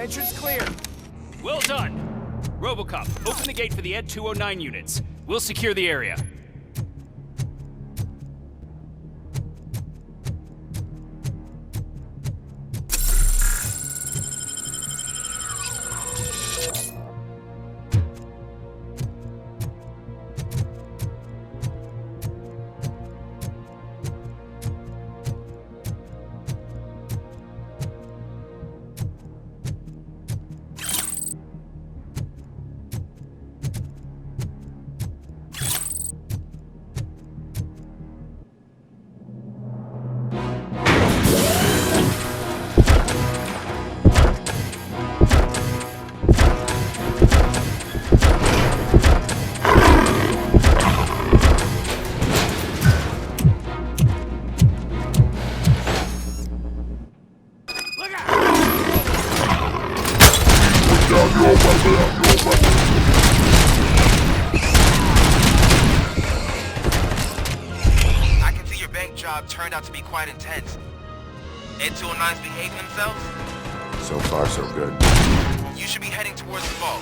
Entrance clear. Well done. Robocop, open the gate for the Ed 209 units. We'll secure the area. I can see your bank job turned out to be quite intense. Ed 209's behaving themselves? So far, so good. You should be heading towards the vault.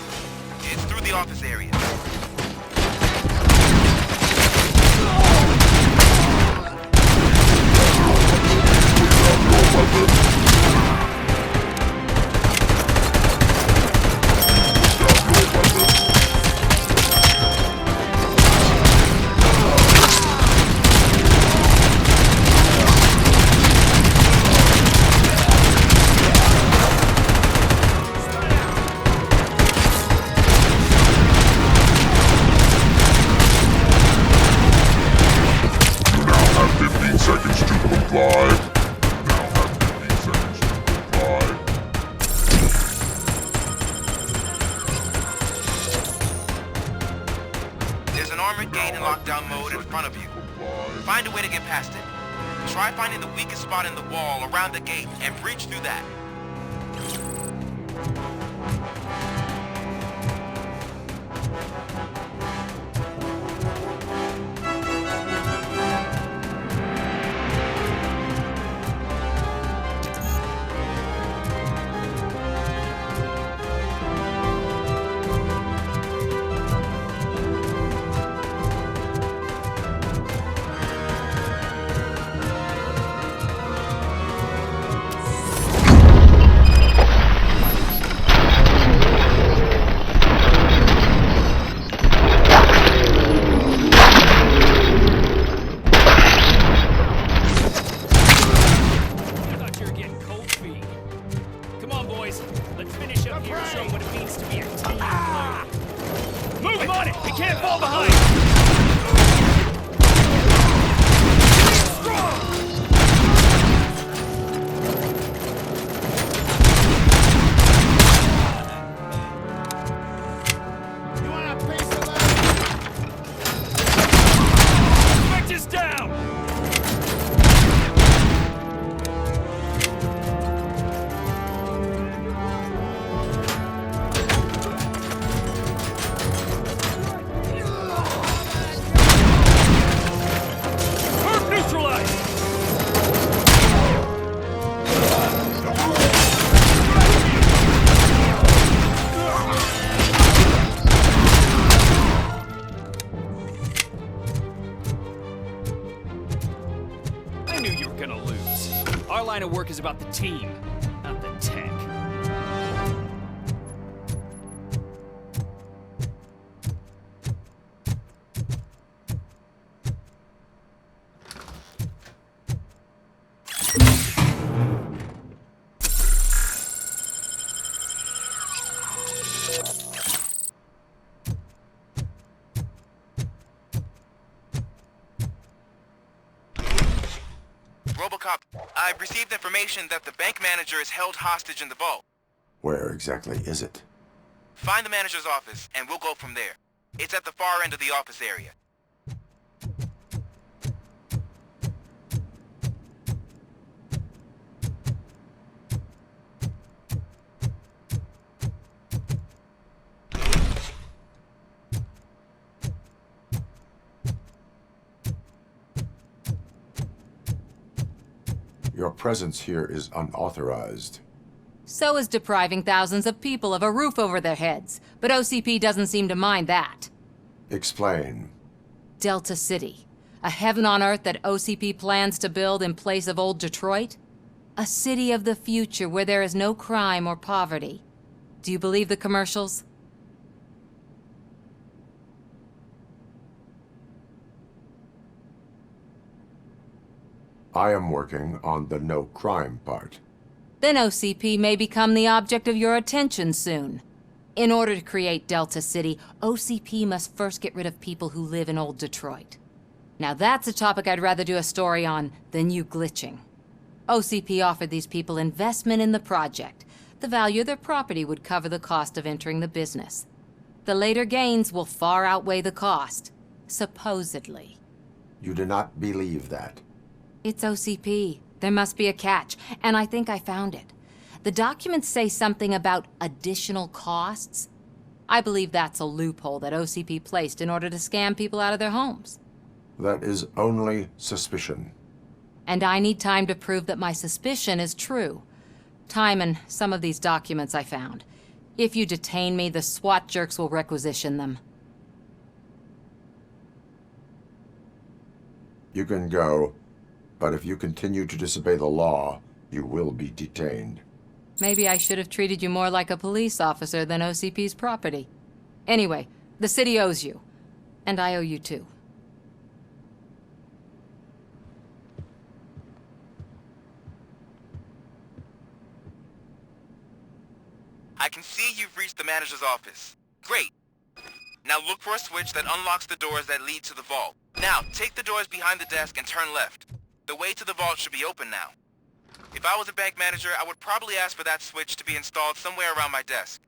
It's through the office area. There's an armored gate in lockdown mode in front of you. Find a way to get past it. Try finding the weakest spot in the wall around the gate and breach through that. Let's finish up here and show what it means to be a team player. Move on it! We can't fall behind! You want a piece of that? Spectre's down! I knew you were gonna lose. Our line of work is about the team, not the tech. Robocop, I've received information that the bank manager is held hostage in the vault. Where exactly is it? Find the manager's office, and we'll go from there. It's at the far end of the office area. Your presence here is unauthorized. So is depriving thousands of people of a roof over their heads. But OCP doesn't seem to mind that. Explain. Delta City. A heaven on earth that OCP plans to build in place of old Detroit? A city of the future where there is no crime or poverty. Do you believe the commercials? I am working on the no crime part. Then OCP may become the object of your attention soon. In order to create Delta City, OCP must first get rid of people who live in old Detroit. Now that's a topic I'd rather do a story on than you glitching. OCP offered these people investment in the project. The value of their property would cover the cost of entering the business. The later gains will far outweigh the cost, supposedly. You do not believe that. It's OCP. There must be a catch, and I think I found it. The documents say something about additional costs. I believe that's a loophole that OCP placed in order to scam people out of their homes. That is only suspicion. And I need time to prove that my suspicion is true. Time and some of these documents I found. If you detain me, the SWAT jerks will requisition them. You can go, but if you continue to disobey the law, you will be detained. Maybe I should have treated you more like a police officer than OCP's property. Anyway, the city owes you. And I owe you too. I can see you've reached the manager's office. Great. Now look for a switch that unlocks the doors that lead to the vault. Now, take the doors behind the desk and turn left. The way to the vault should be open now. If I was a bank manager, I would probably ask for that switch to be installed somewhere around my desk.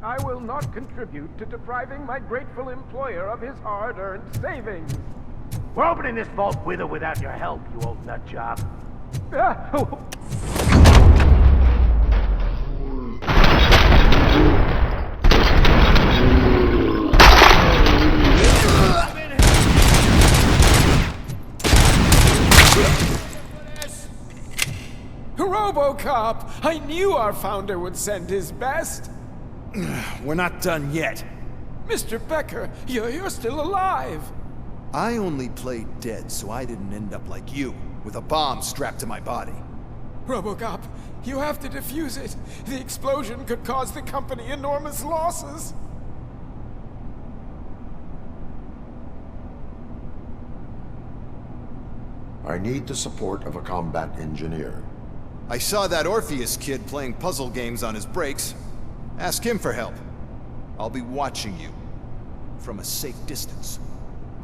I will not contribute to depriving my grateful employer of his hard-earned savings. We're opening this vault with or without your help, you old nut job. Robocop! I knew our founder would send his best. We're not done yet. Mr. Becker, you're still alive. I only played dead so I didn't end up like you, with a bomb strapped to my body. Robocop, you have to defuse it. The explosion could cause the company enormous losses. I need the support of a combat engineer. I saw that Orpheus kid playing puzzle games on his breaks. Ask him for help. I'll be watching you from a safe distance.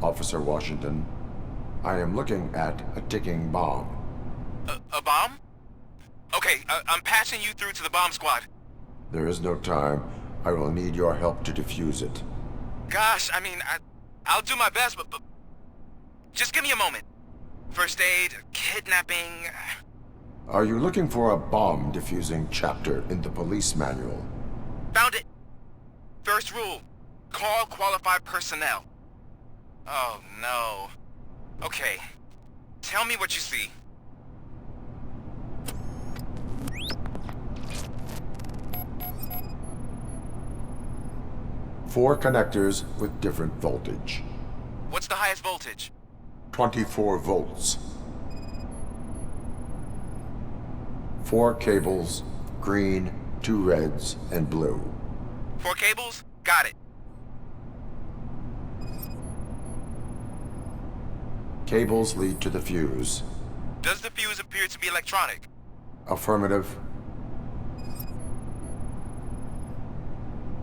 Officer Washington, I am looking at a ticking bomb. A bomb? Okay, I'm passing you through to the bomb squad. There is no time. I will need your help to defuse it. Gosh, I mean, I'll do my best, but just give me a moment. First aid, kidnapping... Are you looking for a bomb defusing chapter in the police manual? Found it! First rule, call qualified personnel. Oh, no. Okay, tell me what you see. Four connectors with different voltage. What's the highest voltage? 24 volts. 4 cables, green, 2 reds, and blue. 4 cables? Got it. Cables lead to the fuse. Does the fuse appear to be electronic? Affirmative.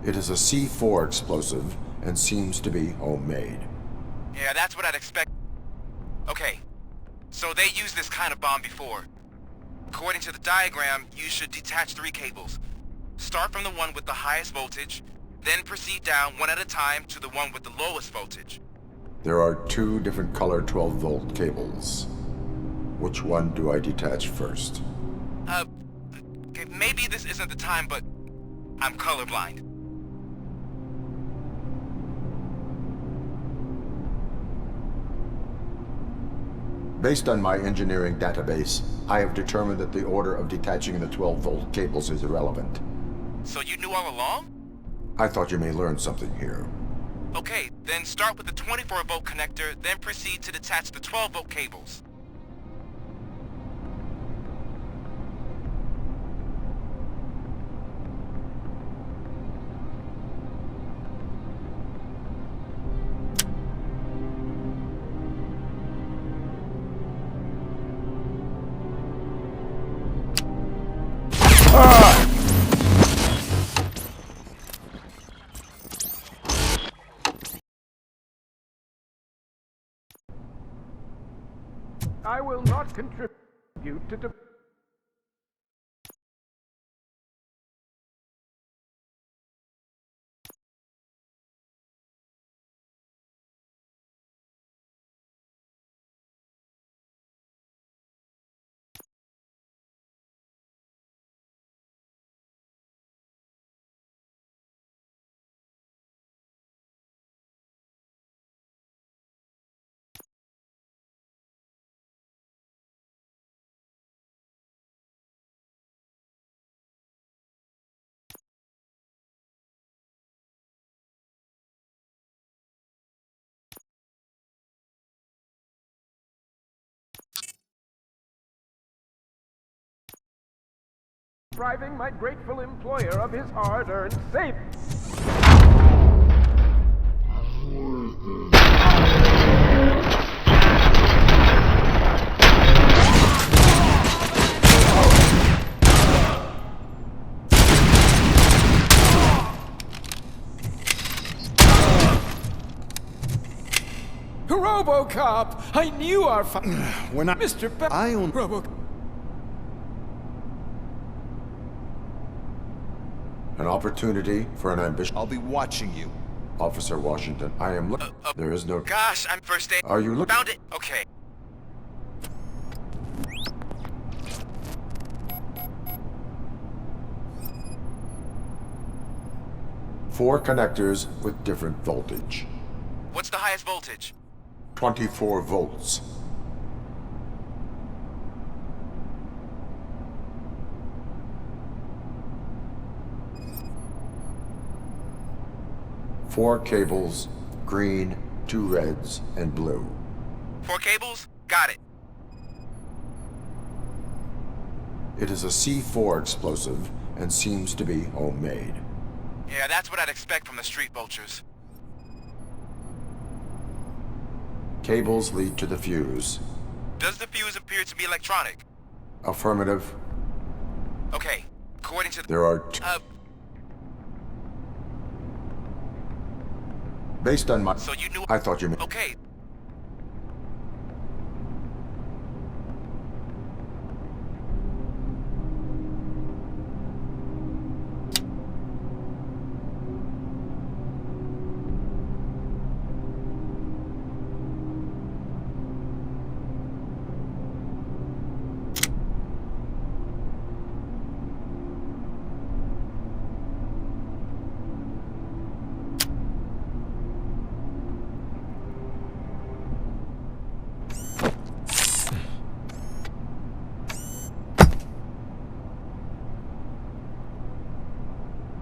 It is a C4 explosive and seems to be homemade. Yeah, that's what I'd expect. Okay, so they used this kind of bomb before. According to the diagram, you should detach 3 cables. Start from the one with the highest voltage, then proceed down one at a time to the one with the lowest voltage. There are 2 different color 12-volt cables. Which one do I detach first? Okay, maybe this isn't the time, but I'm colorblind. Based on my engineering database, I have determined that the order of detaching the 12-volt cables is irrelevant. So you knew all along? I thought you may learn something here. Okay, then start with the 24-volt connector, then proceed to detach the 12-volt cables. I will not contribute to depriving my grateful employer of his hard-earned savings. Robocop! I knew our We're not... Mr. I own... Robocop. An opportunity for an ambition. I'll be watching you. Officer Washington, I am looking. There is no... Gosh, I'm first aid. Are you looking? Found it. Okay. Four connectors with different voltage. What's the highest voltage? 24 volts. Four cables, green, 2 reds, and blue. 4 cables? Got it. It is a C4 explosive and seems to be homemade. Yeah, that's what I'd expect from the street vultures. Cables lead to the fuse. Does the fuse appear to be electronic? Affirmative. Okay, according to the... There are Based on my... So you knew... I thought you meant... Okay.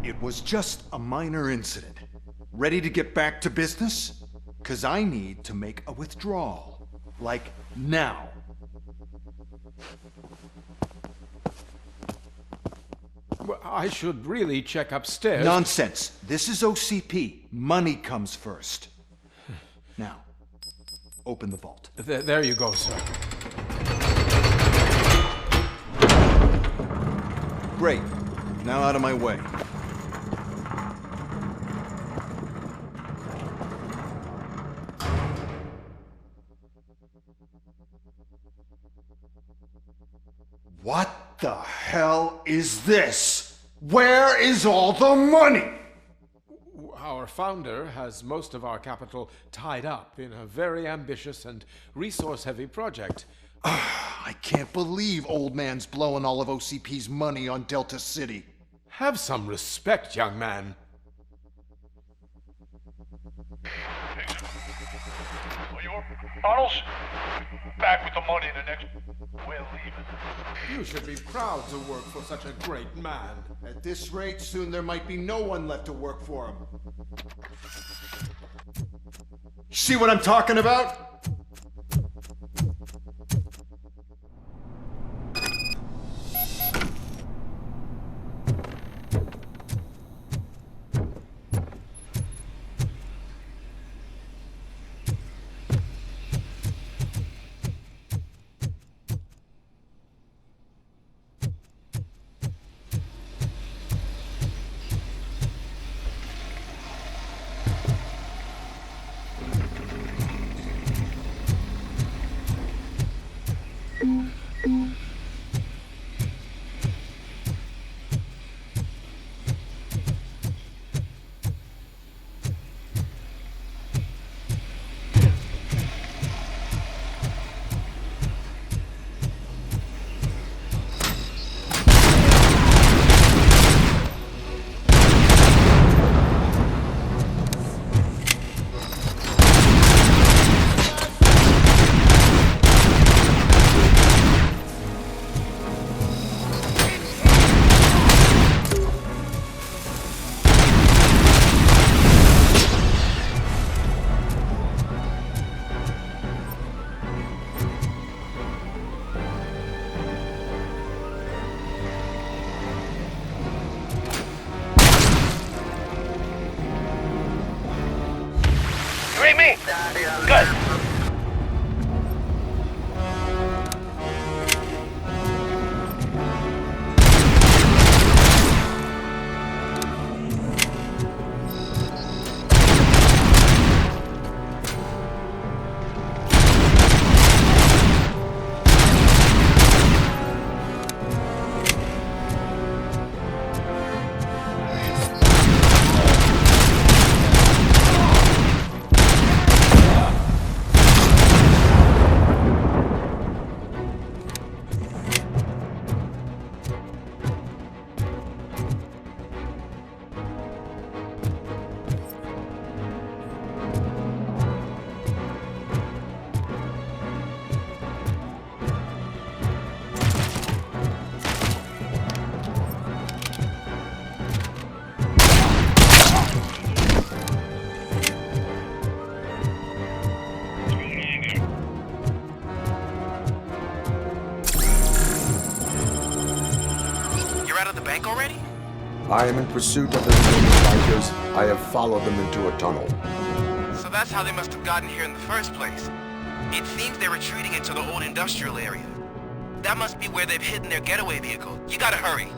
It was just a minor incident. Ready to get back to business? 'Cause I need to make a withdrawal. Like, now. Well, I should really check upstairs. Nonsense. This is OCP. Money comes first. Now, open the vault. There you go, sir. Great. Now out of my way. What the hell is this? Where is all the money? Our founder has most of our capital tied up in a very ambitious and resource-heavy project. I can't believe old man's blowing all of OCP's money on Delta City. Have some respect, young man. For your Arnold's back with the money in the next. We're leaving. You should be proud to work for such a great man. At this rate, soon there might be no one left to work for him. See what I'm talking about? Me? Good. Already? I am in pursuit of the remaining bikers. I have followed them into a tunnel. So that's how they must have gotten here in the first place. It seems they're retreating into the old industrial area. That must be where they've hidden their getaway vehicle. You gotta hurry.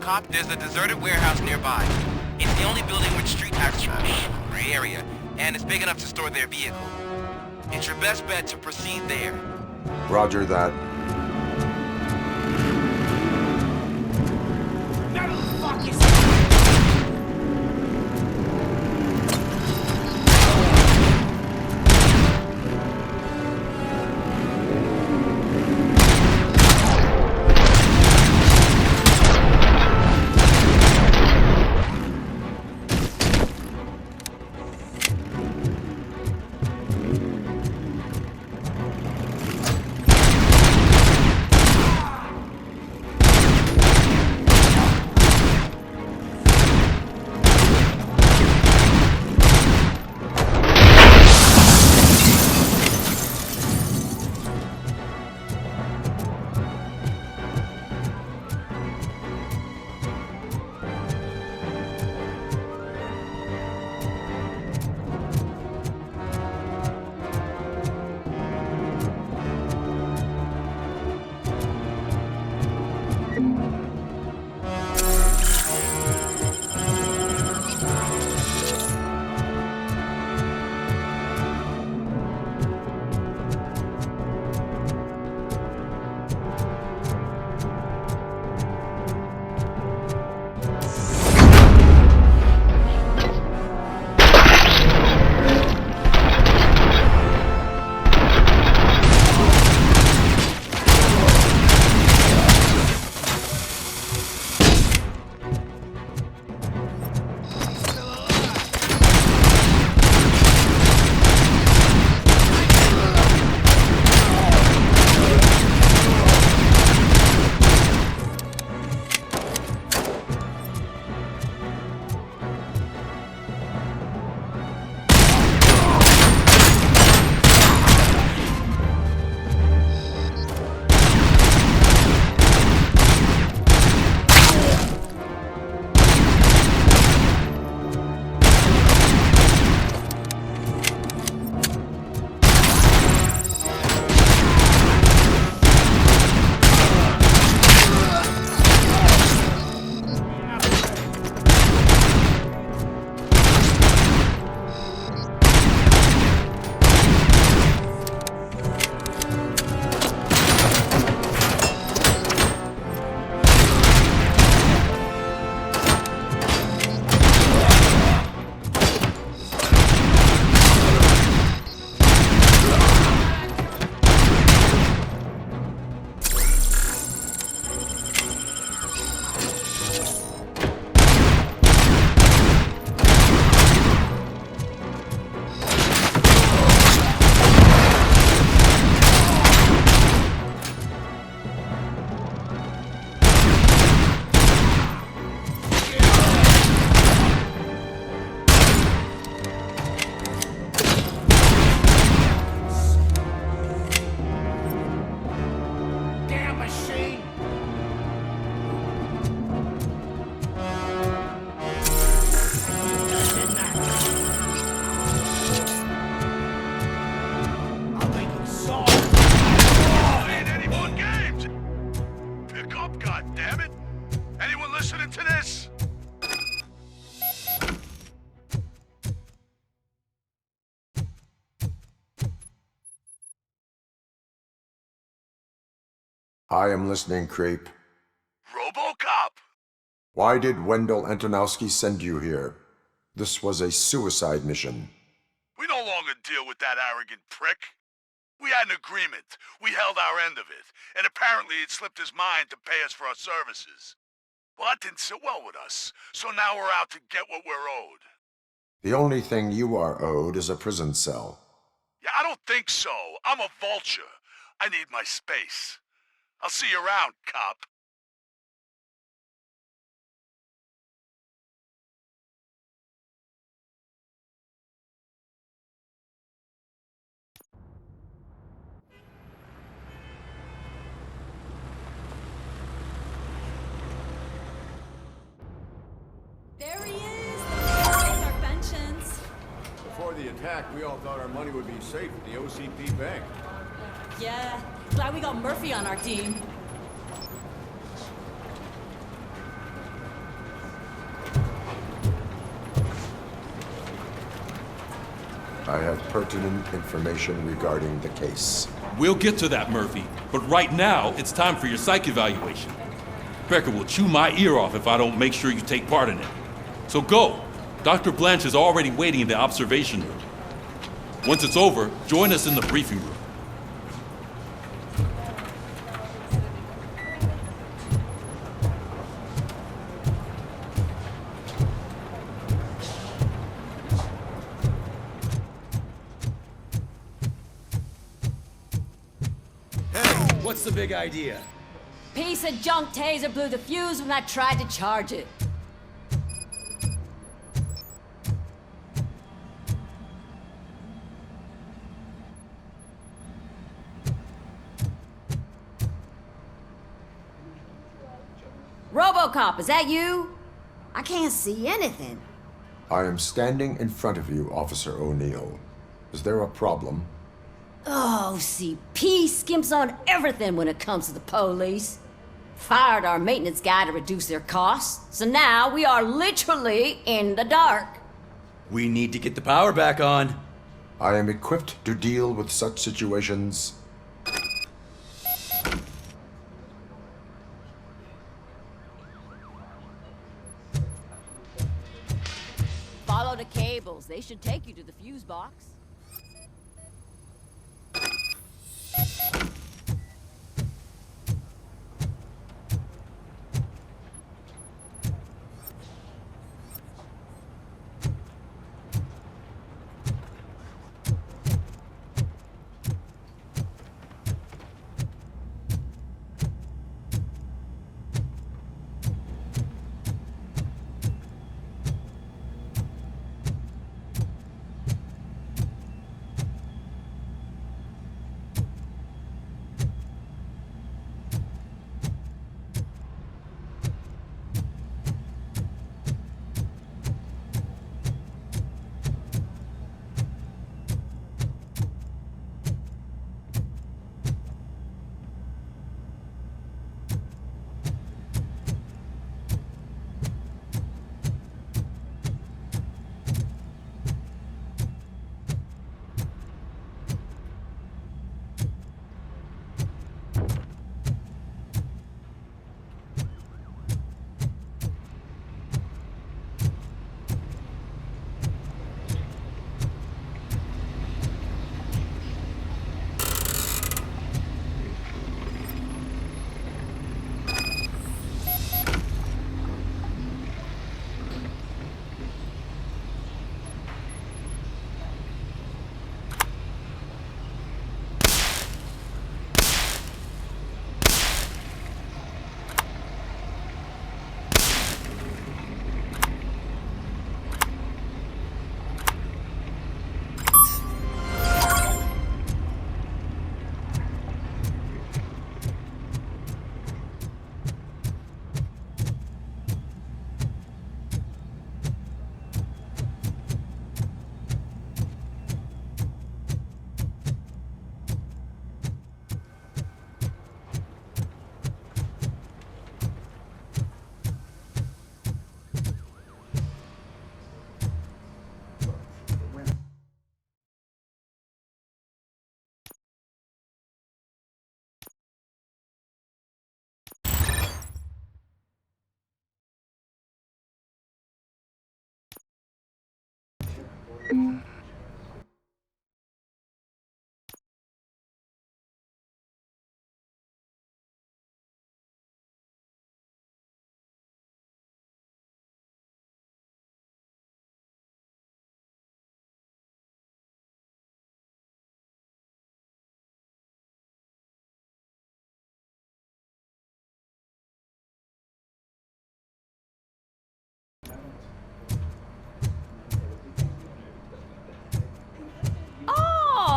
Robocop, there's a deserted warehouse nearby. It's the only building with street access from the area, and it's big enough to store their vehicle. It's your best bet to proceed there. Roger that. Now who the fuck is I am listening, Creep. Robocop! Why did Wendell Antonowski send you here? This was a suicide mission. We no longer deal with that arrogant prick. We had an agreement. We held our end of it. And apparently it slipped his mind to pay us for our services. Well, that didn't sit well with us. So now we're out to get what we're owed. The only thing you are owed is a prison cell. Yeah, I don't think so. I'm a vulture. I need my space. I'll see you around, cop. There he is! There's our pensions. Before the attack, we all thought our money would be safe at the OCP bank. Yeah, glad we got Murphy on our team. I have pertinent information regarding the case. We'll get to that, Murphy. But right now, it's time for your psych evaluation. Becker will chew my ear off if I don't make sure you take part in it. So go. Dr. Blanche is already waiting in the observation room. Once it's over, join us in the briefing room. What's the big idea? Piece of junk taser blew the fuse when I tried to charge it. Robocop, is that you? I can't see anything. I am standing in front of you, Officer O'Neill. Is there a problem? Oh, CP skimps on everything when it comes to the police. Fired our maintenance guy to reduce their costs, so now we are literally in the dark. We need to get the power back on. I am equipped to deal with such situations. Follow the cables. They should take you to the fuse box.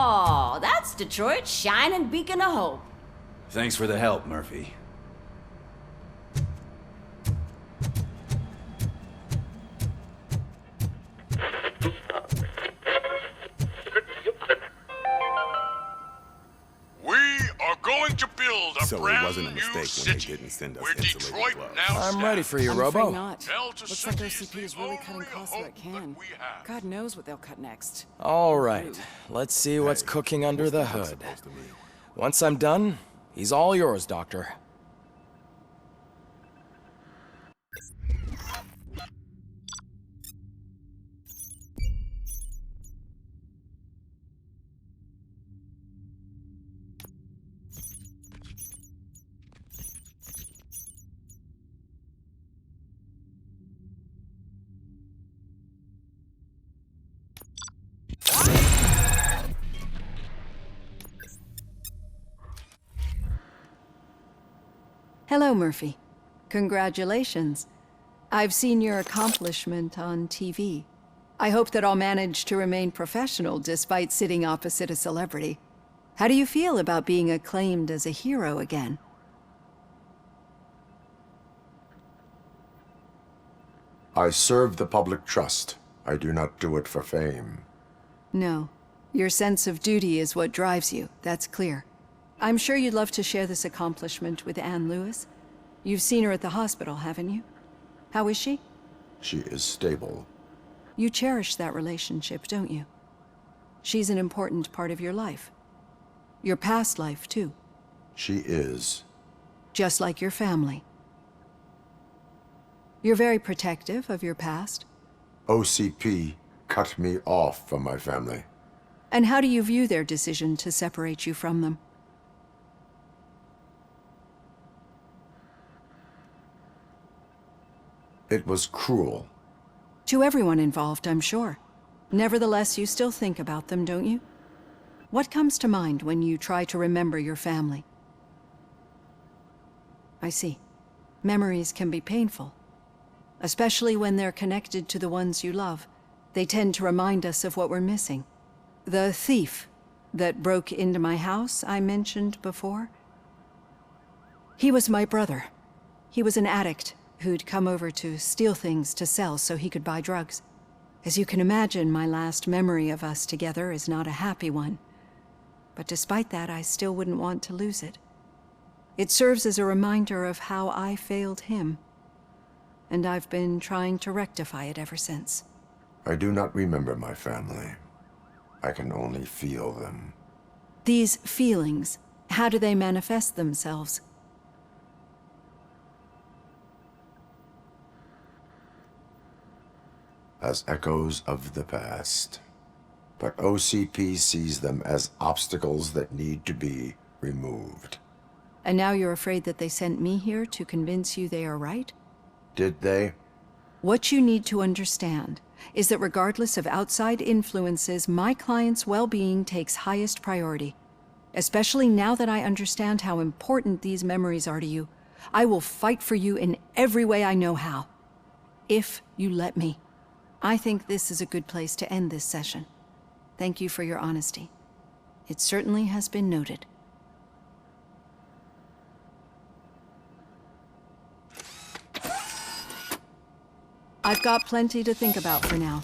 Oh, that's Detroit's shining beacon of hope. Thanks for the help, Murphy. We are going to build a brand wasn't a mistake when they didn't send us insulated gloves. I'm ready for you, Robo. Not. Looks like OCP is really cutting costs where it can. God knows what they'll cut next. All right, let's see what's cooking under the hood. Once I'm done, he's all yours, Doctor. Hello, Murphy. Congratulations. I've seen your accomplishment on TV. I hope that I'll manage to remain professional despite sitting opposite a celebrity. How do you feel about being acclaimed as a hero again? I serve the public trust. I do not do it for fame. No. Your sense of duty is what drives you, that's clear. I'm sure you'd love to share this accomplishment with Anne Lewis. You've seen her at the hospital, haven't you? How is she? She is stable. You cherish that relationship, don't you? She's an important part of your life. Your past life, too. She is. Just like your family. You're very protective of your past. OCP cut me off from my family. And how do you view their decision to separate you from them? It was cruel. To everyone involved, I'm sure. Nevertheless, you still think about them, don't you? What comes to mind when you try to remember your family? I see. Memories can be painful. Especially when they're connected to the ones you love. They tend to remind us of what we're missing. The thief that broke into my house I mentioned before? He was my brother. He was an addict who'd come over to steal things to sell so he could buy drugs. As you can imagine, my last memory of us together is not a happy one. But despite that, I still wouldn't want to lose it. It serves as a reminder of how I failed him. And I've been trying to rectify it ever since. I do not remember my family. I can only feel them. These feelings, how do they manifest themselves? As echoes of the past. But OCP sees them as obstacles that need to be removed. And now you're afraid that they sent me here to convince you they are right? Did they? What you need to understand is that regardless of outside influences, my client's well-being takes highest priority. Especially now that I understand how important these memories are to you, I will fight for you in every way I know how. If you let me. I think this is a good place to end this session. Thank you for your honesty. It certainly has been noted. I've got plenty to think about for now.